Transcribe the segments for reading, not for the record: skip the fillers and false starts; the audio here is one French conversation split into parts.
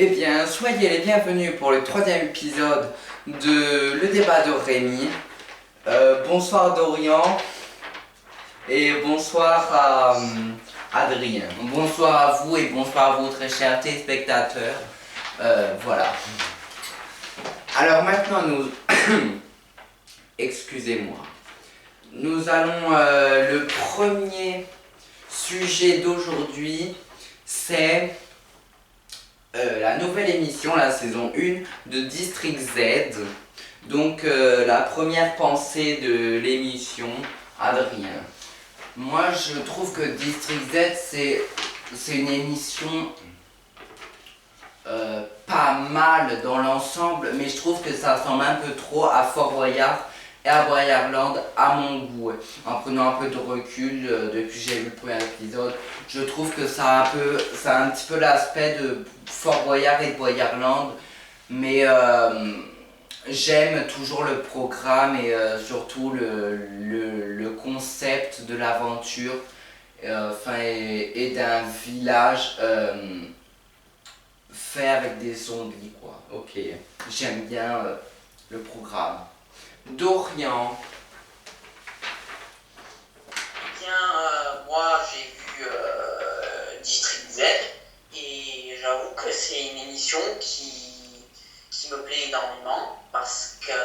Eh bien, soyez les bienvenus pour le troisième épisode de Le débat de Rémi. Bonsoir Dorian et bonsoir à Adrien. Bonsoir à vous et bonsoir à vous très chers téléspectateurs. Voilà. Alors maintenant nous... Excusez-moi. Nous allons... le premier sujet d'aujourd'hui, c'est... la nouvelle émission, la saison 1 de District Z. Donc la première pensée de l'émission, Adrien. Moi je trouve que District Z c'est une émission pas mal dans l'ensemble, mais je trouve que ça ressemble un peu trop à Fort Boyard et à Boyardland à mon goût. En prenant un peu de recul depuis que j'ai vu le premier épisode, je trouve que ça a un petit peu l'aspect de Fort Boyard et de Boyardland, mais j'aime toujours le programme et surtout le concept de l'aventure et d'un village fait avec des zombies quoi. Ok, j'aime bien le programme. Dorian. Moi j'ai vu District Z et j'avoue que c'est une émission qui me plaît énormément parce que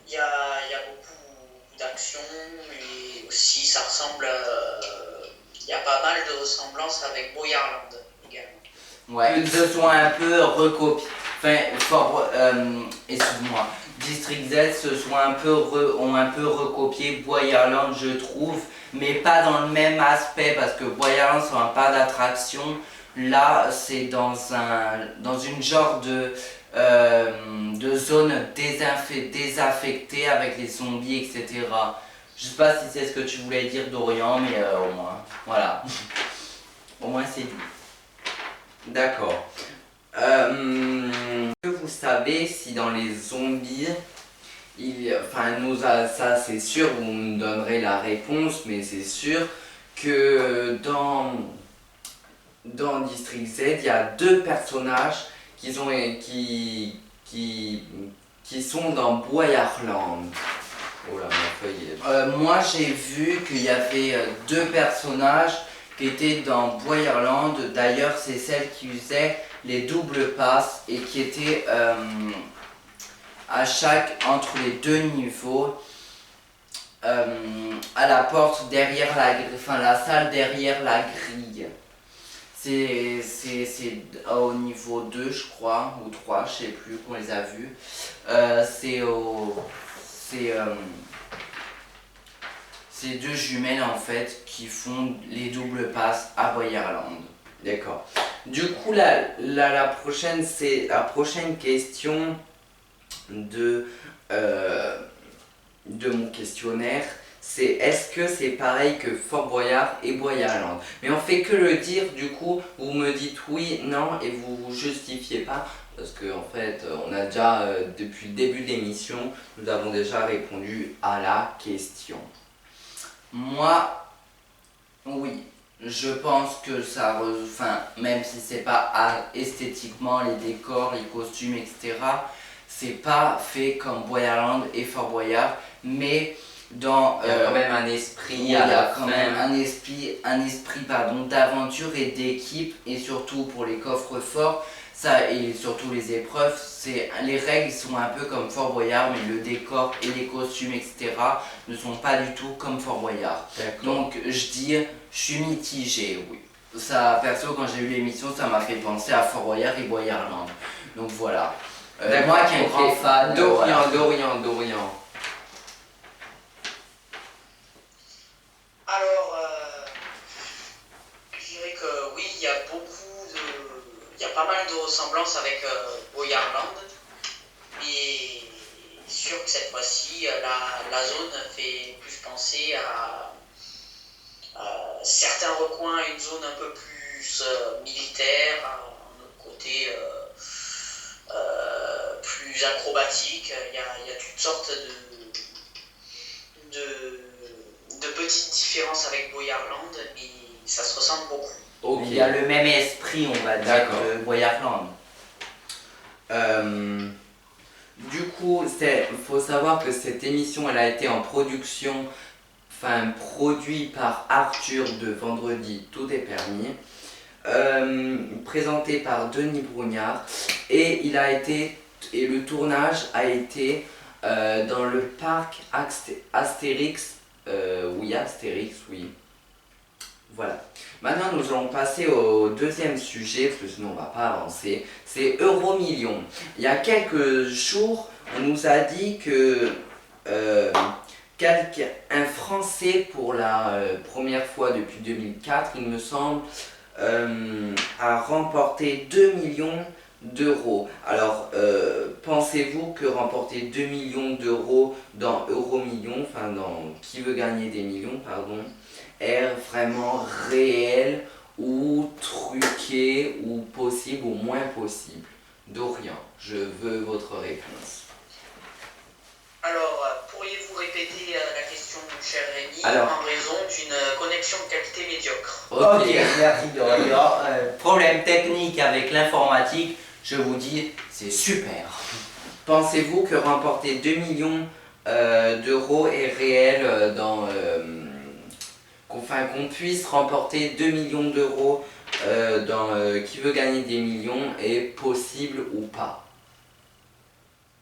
il y a beaucoup d'action et aussi ça ressemble, il y a pas mal de ressemblances avec Boyardland également. Ouais, ils se sont un peu recopiés. Excuse-moi. District Z ont un peu recopié Boyardland, je trouve, mais pas dans le même aspect parce que Boyardland c'est un parc d'attraction. Là, c'est dans une genre de zone désaffectée avec les zombies, etc. Je sais pas si c'est ce que tu voulais dire, Dorian, mais au moins, voilà. Au moins c'est dit. D'accord. Que vous savez si dans les zombies, ça c'est sûr, vous me donnerez la réponse, mais c'est sûr que dans District Z, il y a deux personnages qui sont dans Boyardland. Oh là, ma feuille est... moi j'ai vu qu'il y avait deux personnages qui étaient dans Boyardland. D'ailleurs, c'est celle qui faisait les doubles passes et qui était entre les deux niveaux à la porte derrière la salle derrière la grille. C'est au niveau 2 je crois, ou 3, je sais plus qu'on les a vus. C'est deux jumelles en fait qui font les doubles passes à Boyardland. D'accord. Du coup la prochaine question de mon questionnaire, c'est est-ce que c'est pareil que Fort Boyard et Boyardland? Mais on fait que le dire, du coup vous me dites oui, non et vous justifiez pas. Parce que en fait, on a déjà, depuis le début de l'émission, nous avons déjà répondu à la question. Moi, oui, je pense que ça, même si c'est pas esthétiquement, les décors, les costumes, etc., c'est pas fait comme Boyardland et Fort Boyard, mais il y a quand même un esprit d'aventure et d'équipe, et surtout pour les coffres forts. Ça, et surtout les épreuves, les règles sont un peu comme Fort Boyard, mais le décor et les costumes, etc. ne sont pas du tout comme Fort Boyard. Donc je suis mitigé, oui. Ça, perso, quand j'ai eu l'émission, ça m'a fait penser à Fort Boyard et Boyardland. Donc voilà. Moi qui est un grand fan. Dorian. Alors, je dirais que oui, il y a pas mal de ressemblances avec Boyardland, mais sûr que cette fois-ci, la zone fait plus penser à certains recoins à une zone un peu plus militaire, un autre côté plus acrobatique. Il y a toutes sortes de petites différences avec Boyardland, mais ça se ressemble beaucoup. Ok. Il y a le même esprit, on va dire, D'accord. que Boyarland. Du coup, faut savoir que cette émission, elle a été en production, enfin produit par Arthur de Vendredi, tout est permis, présenté par Denis Brognard, et et le tournage a été dans le parc Astérix, oui Astérix, oui. Voilà. Maintenant, nous allons passer au deuxième sujet, parce que sinon on ne va pas avancer. C'est Euromillions. Il y a quelques jours, on nous a dit que un Français, pour la première fois depuis 2004, il me semble, a remporté 2 millions d'euros. Alors, pensez-vous que remporter 2 millions d'euros dans Euromillions, enfin dans Qui veut gagner des millions, pardon, est vraiment réel ou truqué ou possible ou moins possible? Dorian, je veux votre réponse. Alors, pourriez-vous répéter la question, mon cher Rémi, Alors. en raison d'une connexion de qualité médiocre? Ok, merci Dorian. Problème technique avec l'informatique, je vous dis, c'est super. Pensez-vous que remporter 2 millions d'euros est réel qu'on puisse remporter 2 millions d'euros dans Qui veut gagner des millions est possible ou pas?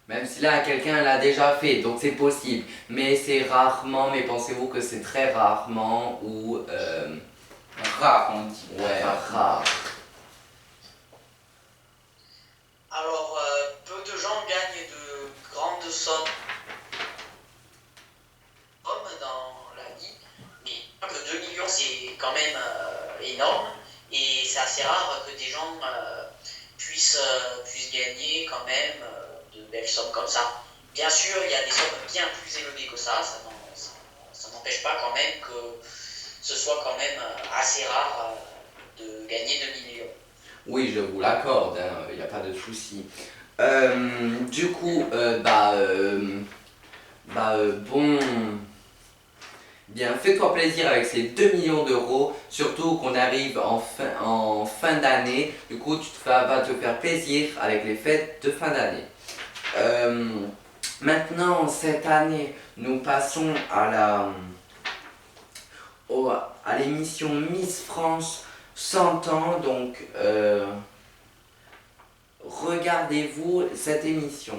Même si là, quelqu'un l'a déjà fait, donc c'est possible. Mais c'est rarement, mais pensez-vous que c'est très rarement ou... Rare, on dit. ouais, rare. Alors, peu de gens gagnent de grandes sommes dans la vie, mais 2 millions, c'est quand même énorme, et c'est assez rare que des gens puissent gagner quand même de belles sommes comme ça. Bien sûr, il y a des sommes bien plus élevées que ça n'empêche pas quand même que ce soit quand même assez rare de gagner 2 millions. Oui, je vous l'accorde, il n'y a pas de souci. Du coup, bon... Bien, fais-toi plaisir avec ces 2 millions d'euros, surtout qu'on arrive en fin d'année. Du coup, vas te faire plaisir avec les fêtes de fin d'année. Maintenant, cette année, nous passons à l'émission Miss France 100 ans. Donc, regardez-vous cette émission.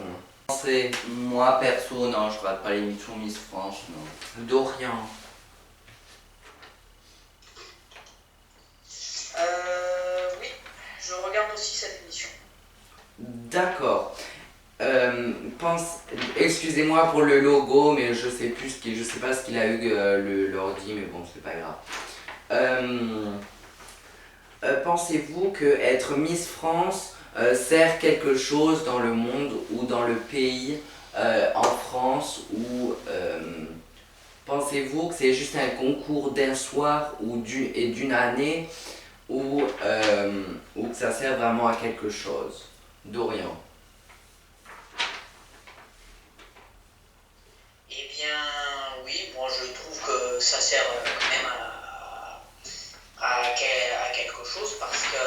Moi perso, non, je regarde pas l'émission Miss France, non. Dorian. Oui, je regarde aussi cette émission. D'accord. Excusez-moi pour le logo, mais je sais pas ce qu'il a eu l'ordi, mais bon, c'est pas grave. Pensez-vous que être Miss France sert quelque chose dans le monde ou dans le pays, en France, ou pensez-vous que c'est juste un concours d'un soir et d'une année, ou que ça sert vraiment à quelque chose? Dorian. Eh bien, oui, moi je trouve que ça sert quand même à quelque chose parce que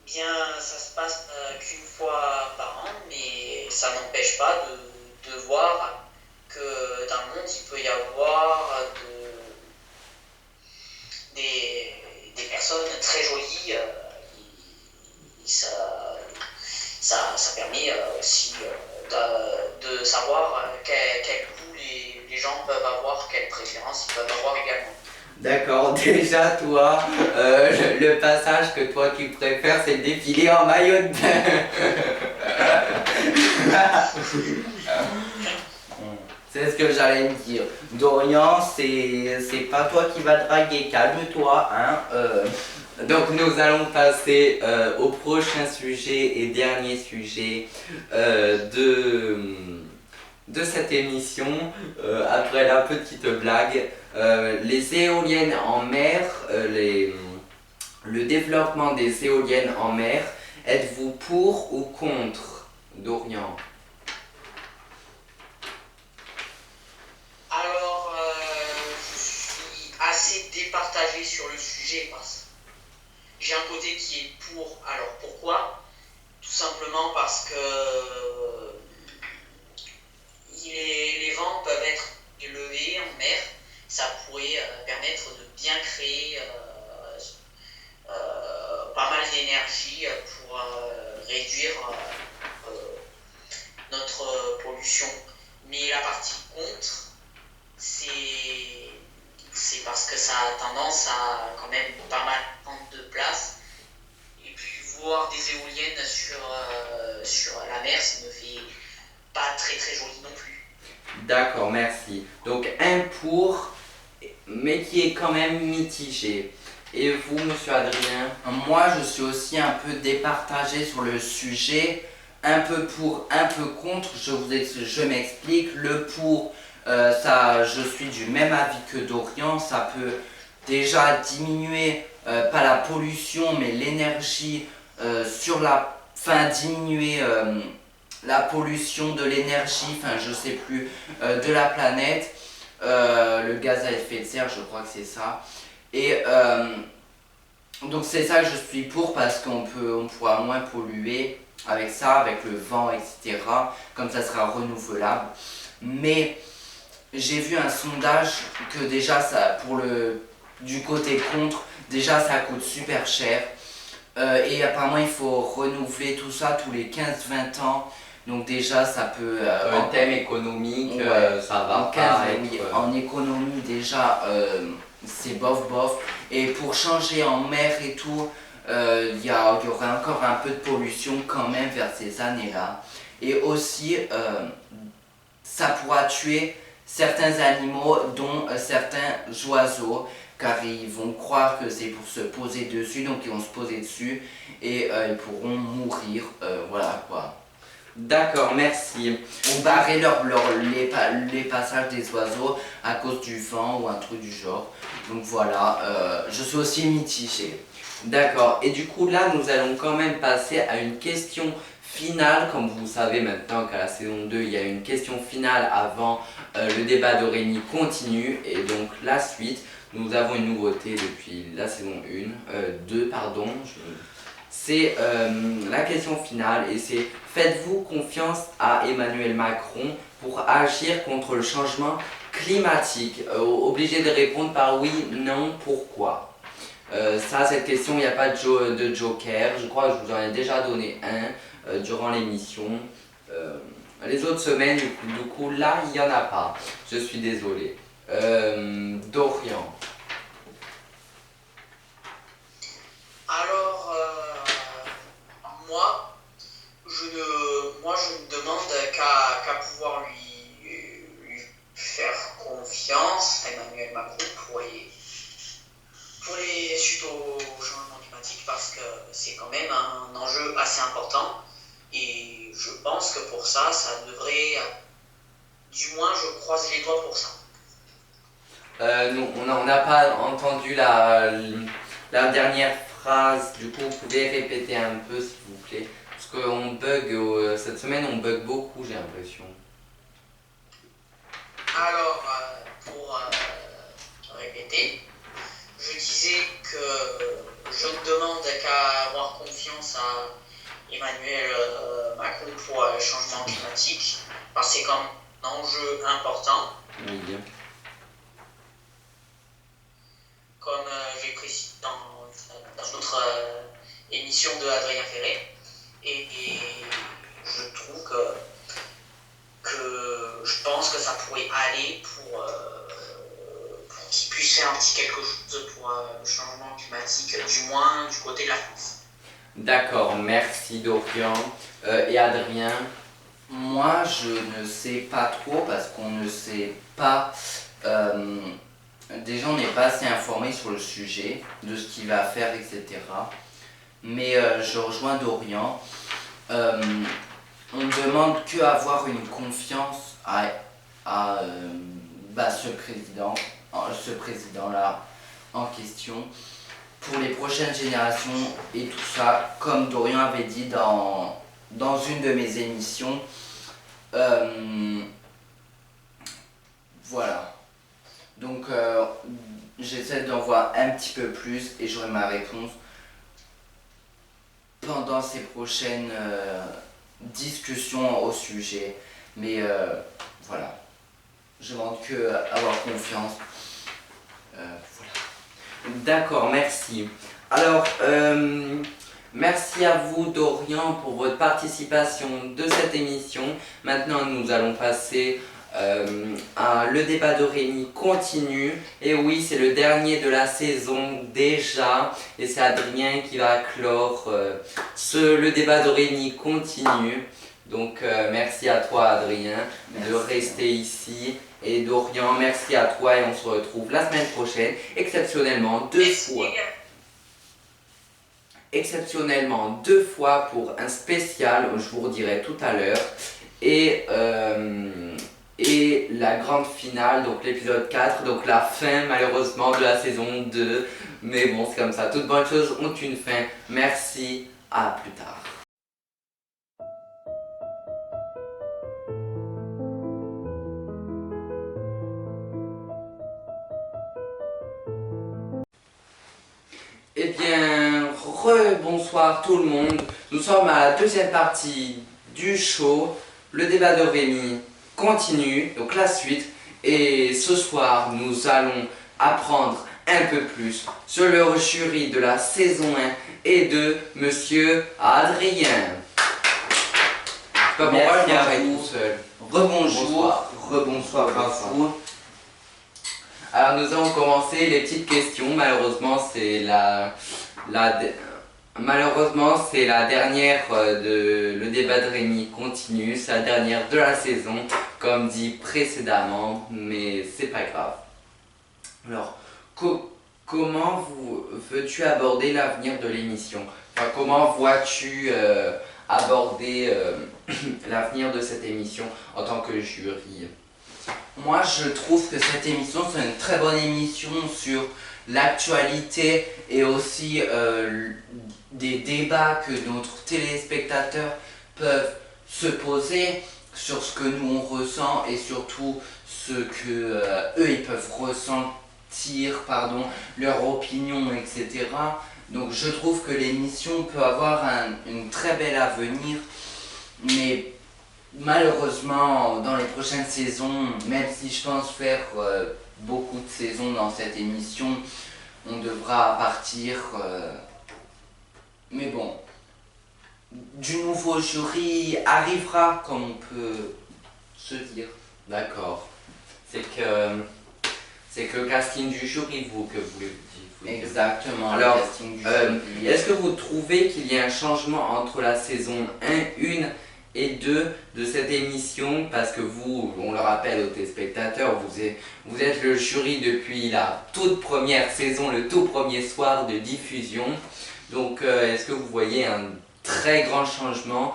bien ça se passe qu'une fois par an, mais ça n'empêche pas de voir que dans le monde il peut y avoir des personnes très jolies. Ça permet aussi de savoir quel goût les gens peuvent avoir, quelles préférences ils peuvent avoir également. D'accord, déjà toi, le passage que toi tu préfères, c'est défiler en maillot de bain. C'est ce que j'allais me dire. Dorian, c'est pas toi qui va draguer, calme-toi, hein. Donc nous allons passer au prochain sujet et dernier sujet de cette émission, après la petite blague. Les éoliennes en mer, le développement des éoliennes en mer, êtes-vous pour ou contre, Dorian? Alors, je suis assez départagé sur le sujet j'ai un côté qui est pour. Alors pourquoi? Tout simplement parce que les vents peuvent être élevés en mer. Ça pourrait permettre de bien créer pas mal d'énergie pour réduire notre pollution. Mais la partie contre, c'est parce que ça a tendance à quand même pas mal prendre de place. Et puis voir des éoliennes sur la mer, ça ne fait pas très très joli non plus. D'accord, merci. Donc un pour, mais qui est quand même mitigé. Et vous, monsieur Adrien? Moi, je suis aussi un peu départagé sur le sujet, un peu pour, un peu contre. Je m'explique. Le pour, ça, je suis du même avis que Dorian. Ça peut déjà diminuer, pas la pollution, mais l'énergie enfin diminuer la pollution de l'énergie, enfin je sais plus, de la planète. Le gaz à effet de serre, je crois que c'est ça. Et donc c'est ça que je suis pour parce on pourra moins polluer avec ça, avec le vent, etc. Comme ça sera renouvelable. Mais j'ai vu un sondage que déjà ça, du côté contre, déjà ça coûte super cher. Et apparemment il faut renouveler tout ça tous les 15-20 ans. Donc déjà ça peut... Un thème économique, ouais, ça va oui, en économie déjà c'est bof bof. Et pour changer en mer et tout, il y aurait encore un peu de pollution quand même vers ces années-là. Et aussi ça pourra tuer certains animaux, dont certains oiseaux, car ils vont croire que c'est pour se poser dessus, donc ils vont se poser dessus et ils pourront mourir, voilà quoi. D'accord, merci. Ou barrer les passages des oiseaux à cause du vent ou un truc du genre. Donc voilà, je suis aussi mitigé. D'accord, et du coup là nous allons quand même passer à une question finale. Comme vous savez maintenant qu'à la saison 2 il y a une question finale avant le débat d'Aurélie continue. Et donc la suite, nous avons une nouveauté depuis la saison 2 pardon. C'est la question finale et c'est: faites-vous confiance à Emmanuel Macron pour agir contre le changement climatique? Obligé de répondre par oui, non, pourquoi? Cette question, il n'y a pas de joker. Je crois que je vous en ai déjà donné un durant l'émission. Les autres semaines, du coup, là, il n'y en a pas. Je suis désolé. Dorian. Alors, moi, je ne demande qu'à pouvoir lui faire confiance, Emmanuel Macron, suite au changement climatique, parce que c'est quand même un enjeu assez important. Et je pense que pour ça devrait, du moins, je croise les doigts pour ça. On n'a pas entendu la dernière phrase. Du coup, vous pouvez répéter un peu, s'il vous plaît. Parce qu'on bug, cette semaine, on bug beaucoup, j'ai l'impression. Alors, pour répéter, je disais que je ne demande qu'à avoir confiance à Emmanuel Macron pour le changement climatique, parce que c'est quand même un enjeu important. Oui. Comme j'ai précisé dans une autre émission de Adrien Ferré. Et je trouve que je pense que ça pourrait aller pour qu'il puisse faire un petit quelque chose pour le changement climatique, du moins du côté de la France. D'accord, merci Dorian. Et Adrien? Moi, je ne sais pas trop parce qu'on ne sait pas... déjà, on n'est pas assez informé sur le sujet, de ce qu'il va faire, etc. Mais je rejoins Dorian. On ne demande qu'avoir une confiance à ce président-là en question pour les prochaines générations et tout ça, comme Dorian avait dit dans une de mes émissions. Voilà. Donc j'essaie d'en voir un petit peu plus et j'aurai ma réponse pendant ces prochaines discussions au sujet. Mais voilà, je demande que avoir confiance. Voilà. D'accord, merci. Alors, merci à vous Dorian pour votre participation de cette émission. Maintenant, nous allons passer à le débat de Rémi continue. Et oui, c'est le dernier de la saison déjà. Et c'est Adrien qui va clore le débat de Rémi continue. Donc, merci à toi Adrien de rester ici. Et Dorian, merci à toi et on se retrouve la semaine prochaine, exceptionnellement deux fois pour un spécial, je vous redirai tout à l'heure, et la grande finale, donc l'épisode 4, donc la fin malheureusement de la saison 2, mais bon c'est comme ça, toutes bonnes choses ont une fin, merci, à plus tard. Eh bien, bonsoir tout le monde. Nous sommes à la deuxième partie du show. Le débat de Rémi continue, donc la suite. Et ce soir, nous allons apprendre un peu plus sur le jury de la saison 1 et de Monsieur Adrien. Je sais pas pourquoi je mangeais tout seul. Rebonsoir à vous. Alors nous allons commencer les petites questions. Malheureusement c'est la dernière de le débat de Rémi continue. C'est la dernière de la saison comme dit précédemment, mais c'est pas grave. Alors comment veux-tu aborder l'avenir de l'émission? Enfin, comment vois-tu aborder l'avenir de cette émission en tant que jury? Moi, je trouve que cette émission, c'est une très bonne émission sur l'actualité et aussi des débats que notre téléspectateurs peuvent se poser sur ce que nous on ressent et surtout ce que eux ils peuvent ressentir, leur opinion, etc. Donc je trouve que l'émission peut avoir une très belle avenir, mais malheureusement, dans les prochaines saisons, même si je pense faire beaucoup de saisons dans cette émission, on devra partir. Mais bon, du nouveau jury arrivera, comme on peut se dire. D'accord. C'est que le casting du jury, que vous dites. Exactement. Alors, le casting du jury. est-ce que vous trouvez qu'il y a un changement entre la saison 1 et 2 de cette émission, parce que vous, on le rappelle aux téléspectateurs, vous êtes le jury depuis la toute première saison, le tout premier soir de diffusion. Donc est-ce que vous voyez un très grand changement,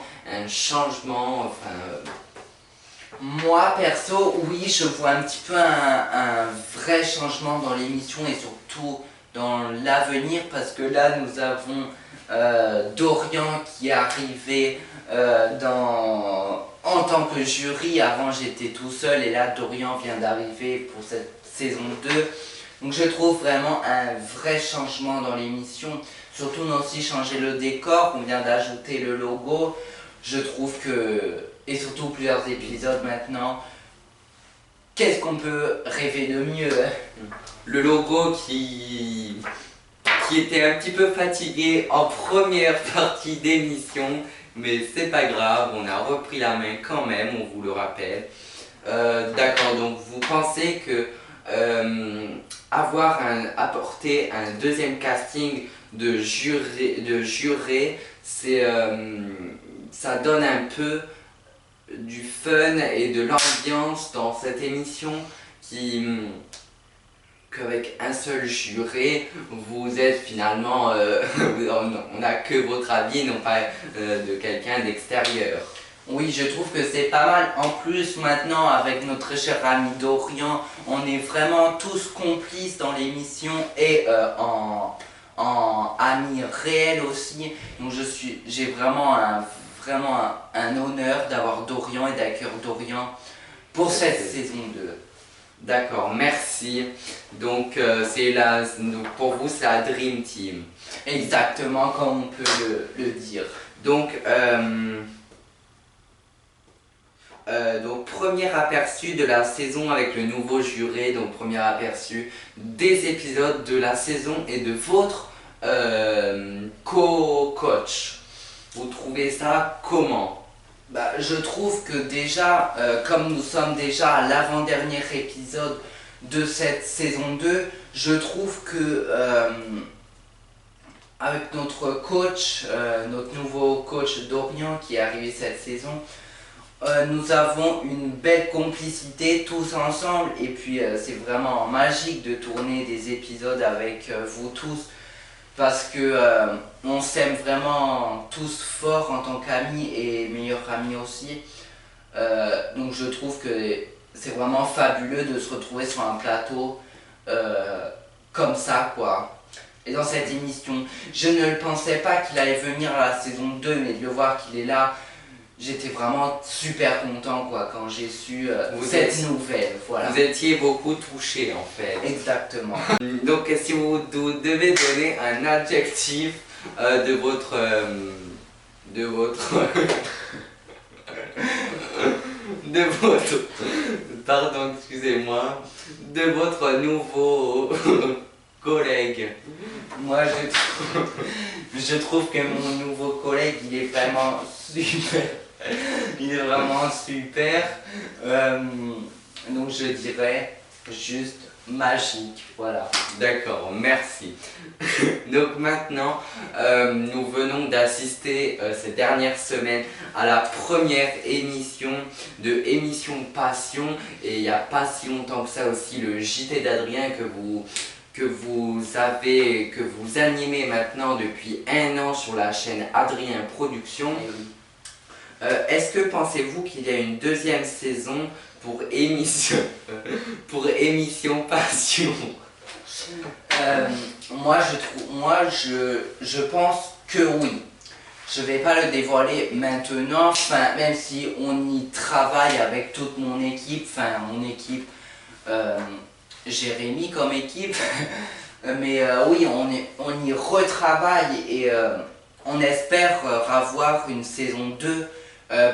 Moi perso, oui, je vois un petit peu un vrai changement dans l'émission et surtout dans l'avenir, parce que là nous avons Dorian qui est arrivé en tant que jury. Avant j'étais tout seul et là Dorian vient d'arriver pour cette saison 2. Donc je trouve vraiment un vrai changement dans l'émission. Surtout on a aussi changé le décor, on vient d'ajouter le logo. Je trouve que, et surtout plusieurs épisodes maintenant, qu'est-ce qu'on peut rêver de mieux, hein? Le logo qui était un petit peu fatigué en première partie d'émission, mais c'est pas grave, on a repris la main quand même, on vous le rappelle. D'accord, donc vous pensez que apporter un deuxième casting de jurés, ça donne un peu du fun et de l'ambiance dans cette émission qu'avec un seul juré, vous êtes finalement, on n'a que votre avis, non pas de quelqu'un d'extérieur. Oui, je trouve que c'est pas mal. En plus, maintenant, avec notre cher ami Dorian, on est vraiment tous complices dans l'émission et en amis réels aussi. Donc j'ai vraiment un honneur d'avoir Dorian et d'accueillir Dorian pour cette saison 2. D'accord, merci. Donc, donc pour vous, c'est la Dream Team. Exactement comme on peut le dire. Donc, premier aperçu de la saison avec le nouveau juré, donc premier aperçu des épisodes de la saison et de votre co-coach. Vous trouvez ça comment? Bah, je trouve que déjà, comme nous sommes déjà à l'avant-dernier épisode de cette saison 2, je trouve que avec notre coach, notre nouveau coach Dorian qui est arrivé cette saison, nous avons une belle complicité tous ensemble et puis c'est vraiment magique de tourner des épisodes avec vous tous parce que on s'aime vraiment tous fort en tant qu'amis et meilleurs amis aussi. Donc je trouve que c'est vraiment fabuleux de se retrouver sur un plateau comme ça quoi. Et dans cette émission, je ne le pensais pas qu'il allait venir à la saison 2, mais de le voir qu'il est là, j'étais vraiment super content quoi quand j'ai su cette nouvelle. Voilà. Vous étiez beaucoup touché en fait. Exactement. Donc si vous devez donner un adjectif de votre pardon, excusez-moi, de votre nouveau collègue. Moi je trouve que mon nouveau collègue il est vraiment super. Il est vraiment super. Donc je dirais juste magique. Voilà. D'accord, merci. Donc maintenant, nous venons d'assister ces dernières semaines à la première émission de Émission Passion. Et il n'y a pas si longtemps que ça aussi le JT d'Adrien que vous animez maintenant depuis 1 an sur la chaîne Adrien Productions. Est-ce que pensez-vous qu'il y a une deuxième saison pour émission Passion? Moi je pense que oui. Je vais pas le dévoiler maintenant, même si on y travaille avec toute mon équipe, Jérémy comme équipe, mais oui on y retravaille et on espère avoir une saison 2.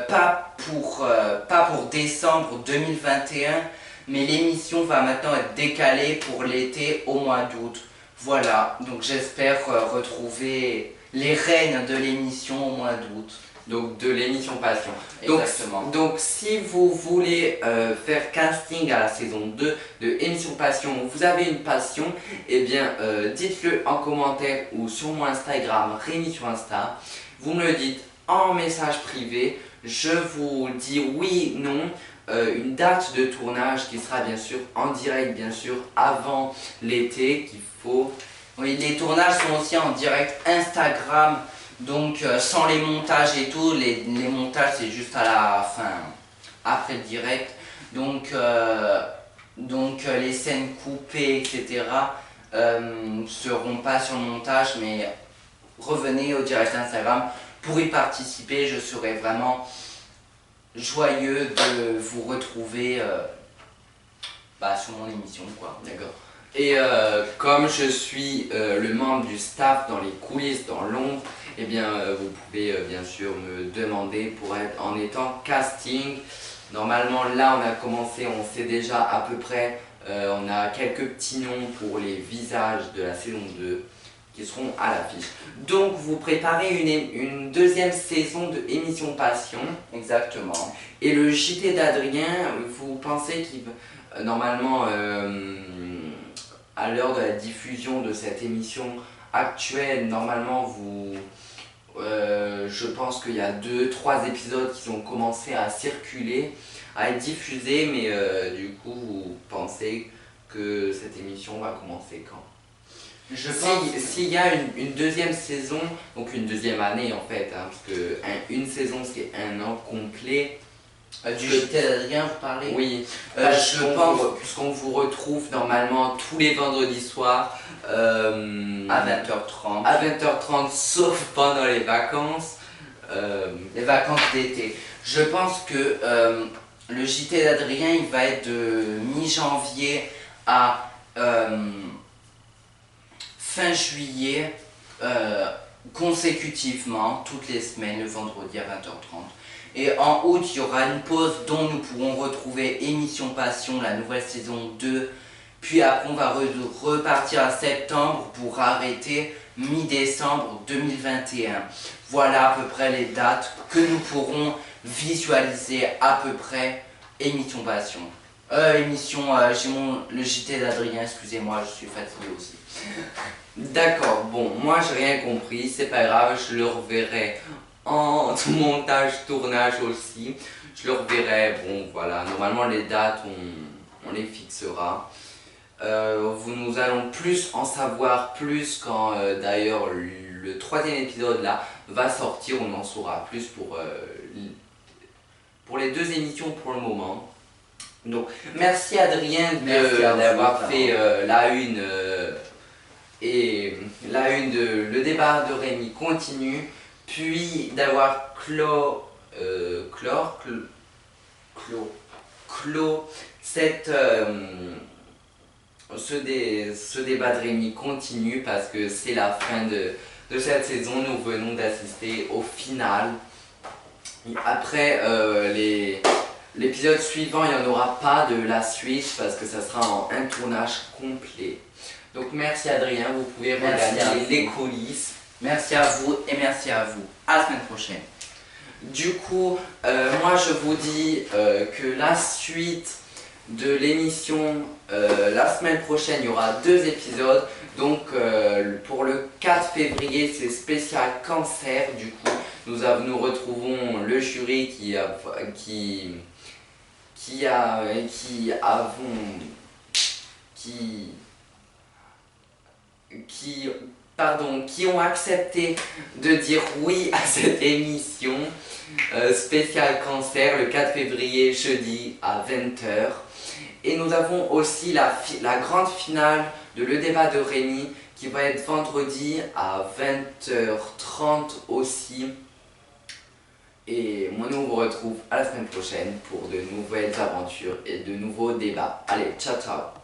Pas pour décembre 2021, mais l'émission va maintenant être décalée pour l'été au mois d'août. Voilà, donc j'espère retrouver les rênes de l'émission au mois d'août. Donc de l'émission Passion. Exactement. Donc si vous voulez faire casting à la saison 2 de Émission Passion, vous avez une passion, eh bien dites-le en commentaire ou sur mon Instagram, Rémi sur Insta. Vous me le dites en message privé, je vous dis oui, non, une date de tournage qui sera bien sûr en direct, bien sûr, avant l'été qu'il faut. Oui, les tournages sont aussi en direct Instagram, donc sans les montages et tout, les montages c'est juste à la fin, après le direct, donc les scènes coupées, etc. Seront pas sur le montage, mais revenez au direct Instagram. Pour y participer, je serai vraiment joyeux de vous retrouver sur mon émission quoi. D'accord. Et comme je suis le membre du staff dans les coulisses, dans l'ombre, eh bien vous pouvez bien sûr me demander pour être en étant casting. Normalement là on a commencé, on sait déjà à peu près, on a quelques petits noms pour les visages de la saison 2. Qui seront à l'affiche. Donc vous préparez une deuxième saison de Émission Passion. Exactement. Et le JT d'Adrien, vous pensez qu'il normalement à l'heure de la diffusion de cette émission actuelle, normalement je pense qu'il y a 2-3 épisodes qui ont commencé à circuler, à être diffusés, mais du coup vous pensez que cette émission va commencer quand? S'il y a une deuxième saison, donc une deuxième année en fait, hein, parce que une saison c'est 1 an complet. Du JT d'Adrien, vous parlez? Oui, je pense puisqu'on vous retrouve normalement tous les vendredis soirs à 20h30. À 20h30, sauf pendant les vacances. Les vacances d'été. Je pense que le JT d'Adrien, il va être de mi-janvier à fin juillet, consécutivement, toutes les semaines, le vendredi à 20h30. Et en août, il y aura une pause dont nous pourrons retrouver Émission Passion, la nouvelle saison 2. Puis après, on va repartir à septembre pour arrêter mi-décembre 2021. Voilà à peu près les dates que nous pourrons visualiser à peu près Émission Passion. J'ai le JT d'Adrien, excusez-moi, je suis fatigué aussi. D'accord, bon, moi j'ai rien compris, c'est pas grave, je le reverrai en montage, tournage aussi. Je le reverrai, bon voilà, normalement les dates on les fixera. Nous allons plus en savoir plus quand d'ailleurs le 3e épisode là va sortir, on en saura plus pour les 2 émissions pour le moment. Donc merci Adrien d'avoir fait la une et la une de Le débat de Rémi continue, puis d'avoir clos ce débat de Rémi continue parce que c'est la fin de cette saison. Nous venons d'assister au final. Après l'épisode suivant, il n'y en aura pas de la suite parce que ça sera en un tournage complet. Donc merci Adrien, vous pouvez regarder les coulisses. Merci à vous et merci à vous. À la semaine prochaine. Du coup, moi je vous dis que la suite de l'émission, la semaine prochaine, il y aura 2 épisodes. Donc pour le 4 février, c'est spécial cancer. Du coup, nous retrouvons le jury qui ont accepté de dire oui à cette émission spéciale cancer le 4 février, jeudi à 20h. Et nous avons aussi la grande finale de Le débat de Rémi qui va être vendredi à 20h30 aussi. Et moi, nous on vous retrouve à la semaine prochaine pour de nouvelles aventures et de nouveaux débats. Allez, ciao ciao!